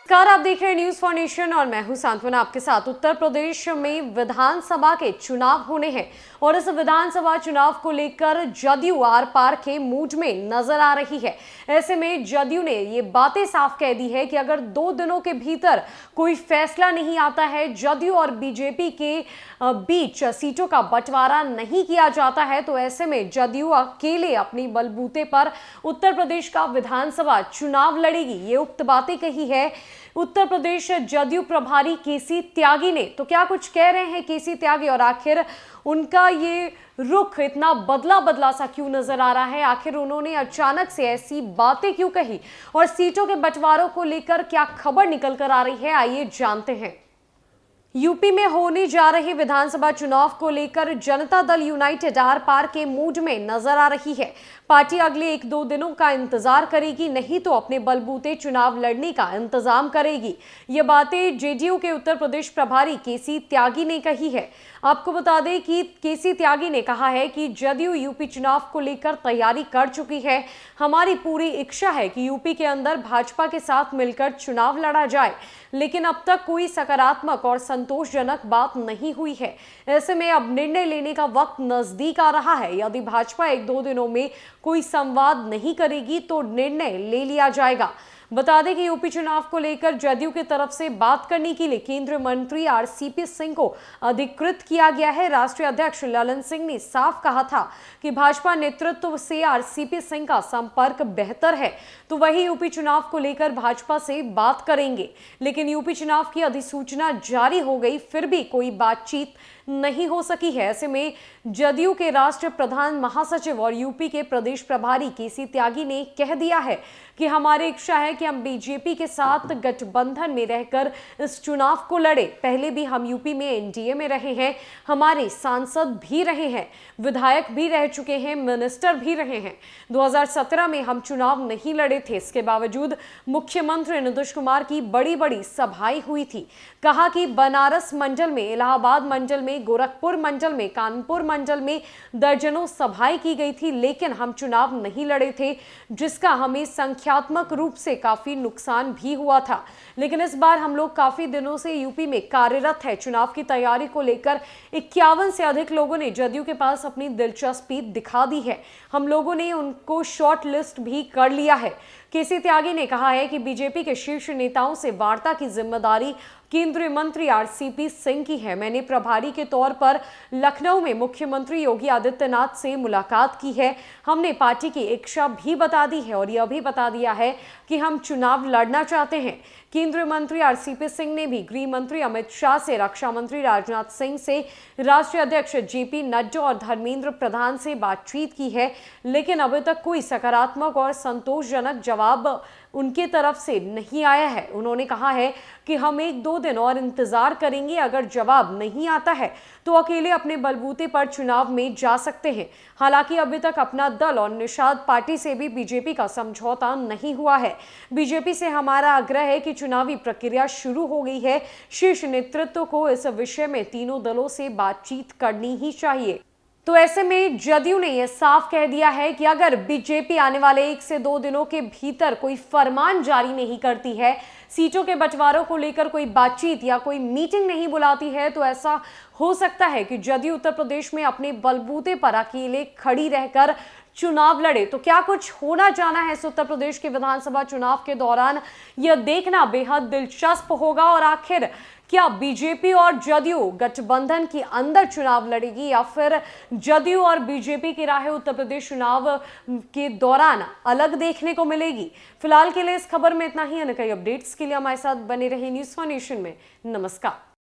नमस्कार, आप देख रहे हैं न्यूज फॉर नेशन और मैं हूं सांत्वना आपके साथ। उत्तर प्रदेश में विधानसभा के चुनाव होने हैं और इस विधानसभा चुनाव को लेकर जदयू आर पार के मूड में नजर आ रही है। ऐसे में जदयू ने ये बातें साफ कह दी है कि अगर 2 दिनों के भीतर कोई फैसला नहीं आता है, जदयू और बीजेपी के बीच सीटों का बंटवारा नहीं किया जाता है, तो ऐसे में जदयू अकेले अपनी बलबूते पर उत्तर प्रदेश का विधानसभा चुनाव लड़ेगी। ये उक्त बातें कही है उत्तर प्रदेश जदयू प्रभारी केसी त्यागी ने। तो क्या कुछ कह रहे हैं केसी त्यागी और आखिर उनका ये रुख इतना बदला सा क्यों नजर आ रहा है? आखिर उन्होंने अचानक से ऐसी बातें क्यों कही और सीटों के बंटवारों को लेकर क्या खबर निकल कर आ रही है, आइए जानते हैं। यूपी में होने जा रहे विधानसभा चुनाव को लेकर जनता दल यूनाइटेड आर पार के मूड में नजर आ रही है। पार्टी अगले 1-2 दिनों का इंतजार करेगी, नहीं तो अपने बलबूते चुनाव लड़ने का इंतजाम करेगी। ये बातें जेडीयू के उत्तर प्रदेश प्रभारी केसी त्यागी ने कही है। आपको बता दें कि केसी त्यागी ने कहा है कि जदयू यूपी चुनाव को लेकर तैयारी कर चुकी है। हमारी पूरी इच्छा है कि यूपी के अंदर भाजपा के साथ मिलकर चुनाव लड़ा जाए, लेकिन अब तक कोई सकारात्मक और संतोषजनक बात नहीं हुई है। ऐसे में अब निर्णय लेने का वक्त नजदीक आ रहा है। यदि भाजपा 1-2 दिनों में कोई संवाद नहीं करेगी तो निर्णय ले लिया जाएगा। बता दें कि यूपी चुनाव को लेकर जदयू की तरफ से बात करने के लिए केंद्रीय मंत्री आरसीपी सिंह को अधिकृत किया गया है। राष्ट्रीय अध्यक्ष ललन सिंह ने साफ कहा था कि भाजपा नेतृत्व से आरसीपी सिंह का संपर्क बेहतर है, तो वही यूपी चुनाव को लेकर भाजपा से बात करेंगे। लेकिन यूपी चुनाव की अधिसूचना जारी हो गई, फिर भी कोई बातचीत नहीं हो सकी है। ऐसे में जदयू के राष्ट्रीय प्रधान महासचिव और यूपी के प्रदेश प्रभारी केसी त्यागी ने कह दिया है कि हमारी इच्छा है कि हम बीजेपी के साथ गठबंधन में रहकर इस चुनाव को लड़े। पहले भी हम यूपी में एनडीए में रहे हैं, हमारे सांसद भी रहे हैं, विधायक भी रह चुके हैं, मिनिस्टर भी रहे हैं। 2017 में हम चुनाव नहीं लड़े थे, इसके बावजूद मुख्यमंत्री नीतीश कुमार की बड़ी सभाएं हुई थी। कहा कि बनारस मंडल में, इलाहाबाद मंडल में, गोरखपुर मंडल में, कानपुर मंडल में दर्जनों सभाएं की गई थी, लेकिन हम चुनाव नहीं लड़े थे, जिसका हमें संख्यात्मक रूप से काफी नुकसान भी हुआ था। लेकिन इस बार हम लोग काफी दिनों से यूपी में कार्यरत है। चुनाव की तैयारी को लेकर 51 से अधिक लोगों ने जदयू के पास अपनी दिलचस्पी दिखा दी है। हम लोगों ने उनको शॉर्ट लिस्ट भी कर लिया है। केसी त्यागी ने कहा है कि बीजेपी के शीर्ष नेताओं से वार्ता की जिम्मेदारी केंद्रीय मंत्री आरसीपी सिंह की है। मैंने प्रभारी के तौर पर लखनऊ में मुख्यमंत्री योगी आदित्यनाथ से मुलाकात की है। हमने पार्टी की इच्छा भी बता दी है और यह भी बता दिया है कि हम चुनाव लड़ना चाहते हैं। केंद्रीय मंत्री आरसीपी सिंह ने भी गृह मंत्री अमित शाह से, रक्षा मंत्री राजनाथ सिंह से, राष्ट्रीय अध्यक्ष जेपी नड्डा और धर्मेंद्र प्रधान से बातचीत की है, लेकिन अभी तक कोई सकारात्मक और संतोषजनक जवाब उनके तरफ से नहीं आया है। उन्होंने कहा है कि हम 1-2 दिन और इंतजार करेंगे, अगर जवाब नहीं आता है तो अकेले अपने बलबूते पर चुनाव में जा सकते हैं। हालांकि अभी तक अपना दल और निषाद पार्टी से भी बीजेपी का समझौता नहीं हुआ है। बीजेपी से हमारा आग्रह है कि चुनावी प्रक्रिया शुरू हो गई है, शीर्ष नेतृत्व को इस विषय में तीनों दलों से बातचीत करनी ही चाहिए। तो ऐसे में जदयू ने यह साफ कह दिया है कि अगर बीजेपी आने वाले 1 से 2 दिनों के भीतर कोई फरमान जारी नहीं करती है, सीटों के बंटवारों को लेकर कोई बातचीत या कोई मीटिंग नहीं बुलाती है, तो ऐसा हो सकता है कि जदयू उत्तर प्रदेश में अपने बलबूते पर अकेले खड़ी रहकर चुनाव लड़े। तो क्या कुछ होना जाना है इस उत्तर प्रदेश के विधानसभा चुनाव के दौरान, यह देखना बेहद दिलचस्प होगा। और आखिर क्या बीजेपी और जदयू गठबंधन के अंदर चुनाव लड़ेगी या फिर जदयू और बीजेपी की राहें उत्तर प्रदेश चुनाव के दौरान अलग देखने को मिलेगी? फिलहाल के लिए इस खबर में इतना ही। अन्य कई अपडेट्स के लिए हमारे साथ बने रहे न्यूज फॉर नेशन में। नमस्कार।